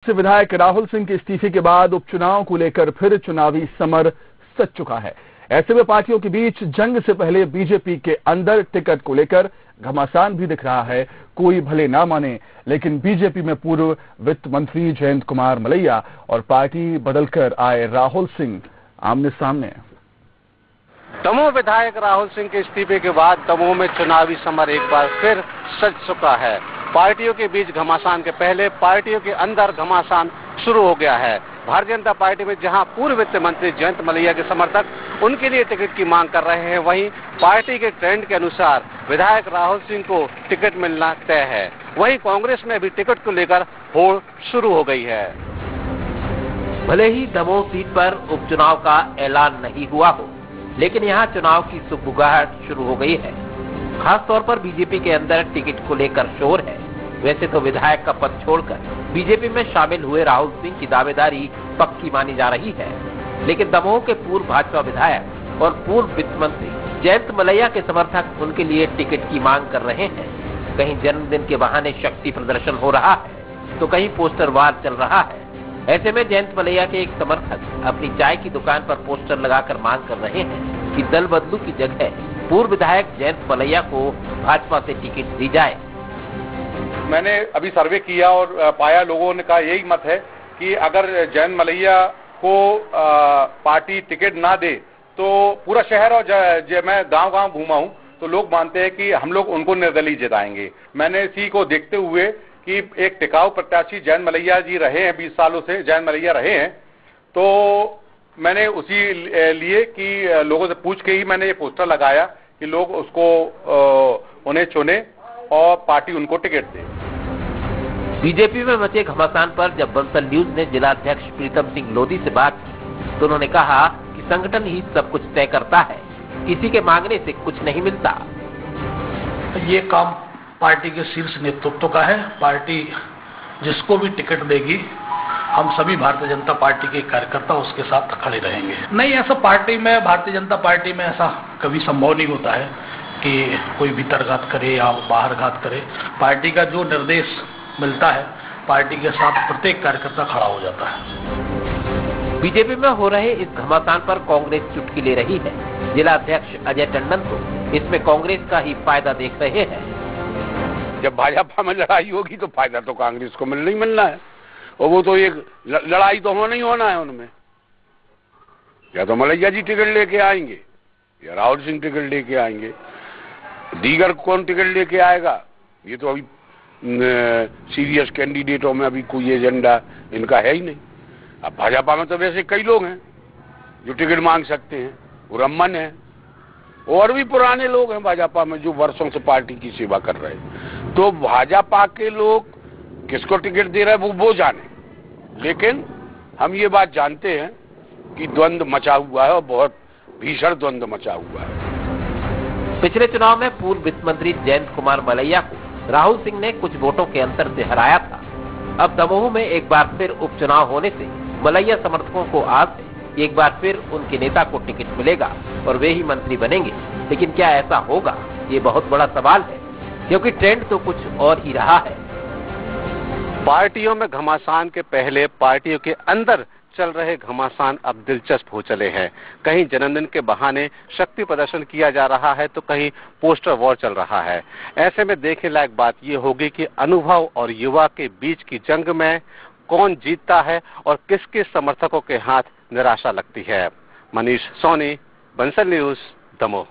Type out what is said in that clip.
से विधायक राहुल सिंह के इस्तीफे के बाद उपचुनाव को लेकर फिर चुनावी समर सज चुका है। ऐसे में पार्टियों के बीच जंग से पहले बीजेपी के अंदर टिकट को लेकर घमासान भी दिख रहा है। कोई भले ना माने, लेकिन बीजेपी में पूर्व वित्त मंत्री जयंत कुमार मलैया और पार्टी बदलकर आए राहुल सिंह आमने सामने। दमोह विधायक राहुल सिंह के इस्तीफे के बाद दमोह में चुनावी समर एक बार फिर सज चुका है। पार्टियों के बीच घमासान के पहले पार्टियों के अंदर घमासान शुरू हो गया है। भारतीय जनता पार्टी में जहां पूर्व वित्त मंत्री जयंत मलैया के समर्थक उनके लिए टिकट की मांग कर रहे हैं, वहीं पार्टी के ट्रेंड के अनुसार विधायक राहुल सिंह को टिकट मिलना तय है। वहीं कांग्रेस में भी टिकट को लेकर होड़ शुरू हो गई है। भले ही दमोह सीट पर उपचुनाव का ऐलान नहीं हुआ हो, लेकिन यहाँ चुनाव की सुगबुगाहट शुरू हो गई है। खास तौर पर बीजेपी के अंदर टिकट को लेकर शोर है। वैसे तो विधायक का पद छोड़कर बीजेपी में शामिल हुए राहुल सिंह की दावेदारी पक्की मानी जा रही है, लेकिन दमोह के पूर्व भाजपा विधायक और पूर्व वित्त मंत्री जयंत मलैया के समर्थक उनके लिए टिकट की मांग कर रहे हैं। कहीं जन्मदिन के बहाने शक्ति प्रदर्शन हो रहा है, तो कहीं पोस्टर वार चल रहा है। ऐसे में जयंत मलैया के एक समर्थक अपनी चाय की दुकान पर पोस्टर लगाकर मांग कर रहे हैं कि दल बदलू की जगह पूर्व विधायक जयंत मलैया को भाजपा से टिकट दी जाए। मैंने अभी सर्वे किया और पाया, लोगों ने कहा यही मत है कि अगर जयंत मलैया को पार्टी टिकट ना दे तो पूरा शहर और मैं गांव-गांव घूमा हूं तो लोग मानते हैं कि हम लोग उनको निर्दलीय जिताएंगे। मैंने इसी को देखते हुए कि एक टिकाऊ प्रत्याशी जयंत मलैया जी रहे हैं, 20 सालों से जयंत मलैया रहे हैं, तो मैंने उसी लिए कि लोगों से पूछ के ही मैंने ये पोस्टर लगाया कि लोग उसको उन्हें चुने और पार्टी उनको टिकट दे। बीजेपी में मचे घमासान पर जब बंसल न्यूज ने जिला अध्यक्ष प्रीतम सिंह लोधी से बात की तो उन्होंने कहा कि संगठन ही सब कुछ तय करता है, किसी के मांगने से कुछ नहीं मिलता। ये काम पार्टी के शीर्ष नेतृत्व का है। पार्टी जिसको भी टिकट देगी, हम सभी भारतीय जनता पार्टी के कार्यकर्ता उसके साथ खड़े रहेंगे। नहीं, ऐसा पार्टी में, भारतीय जनता पार्टी में ऐसा कभी संभव नहीं होता है कि कोई भीतरघात करे या बाहरघात करे। पार्टी का जो निर्देश मिलता है, पार्टी के साथ प्रत्येक कार्यकर्ता खड़ा हो जाता है। बीजेपी में हो रहे इस घमासान पर कांग्रेस चुटकी ले रही है। जिला अध्यक्ष अजय टंडन तो इसमें कांग्रेस का ही फायदा देख रहे हैं। जब भाजपा में लड़ाई होगी तो फायदा तो कांग्रेस को मिलना है, और वो तो एक लड़ाई तो होना ही होना है उनमें। या तो मलैया जी टिकट लेके आएंगे या राहुल सिंह टिकट लेके आएंगे, दीगर कौन टिकट लेके आएगा ये तो अभी सीरियस कैंडिडेटों में अभी कोई एजेंडा इनका है ही नहीं। अब भाजपा में तो वैसे कई लोग हैं जो टिकट मांग सकते हैं, वो रमन है और भी पुराने लोग हैं भाजपा में जो वर्षों से पार्टी की सेवा कर रहे हैं। तो भाजपा के लोग किसको टिकट दे रहे हैं वो जाने, लेकिन हम ये बात जानते हैं कि द्वंद्व मचा हुआ है और बहुत भीषण द्वंद्व मचा हुआ है। पिछले चुनाव में पूर्व वित्त मंत्री जयंत कुमार मलैया को राहुल सिंह ने कुछ वोटों के अंतर से हराया था। अब दमोह में एक बार फिर उपचुनाव होने से मलैया समर्थकों को आस है एक बार फिर उनके नेता को टिकट मिलेगा और वे ही मंत्री बनेंगे। लेकिन क्या ऐसा होगा, ये बहुत बड़ा सवाल है, क्योंकि ट्रेंड तो कुछ और ही रहा है। पार्टियों में घमासान के पहले पार्टियों के अंदर चल रहे घमासान अब दिलचस्प हो चले हैं। कहीं जन्मदिन के बहाने शक्ति प्रदर्शन किया जा रहा है तो कहीं पोस्टर वॉर चल रहा है। ऐसे में देखने लायक बात ये होगी कि अनुभव और युवा के बीच की जंग में कौन जीतता है और किसके समर्थकों के हाथ निराशा लगती है। मनीष सोनी, बंसल न्यूज, दमोह।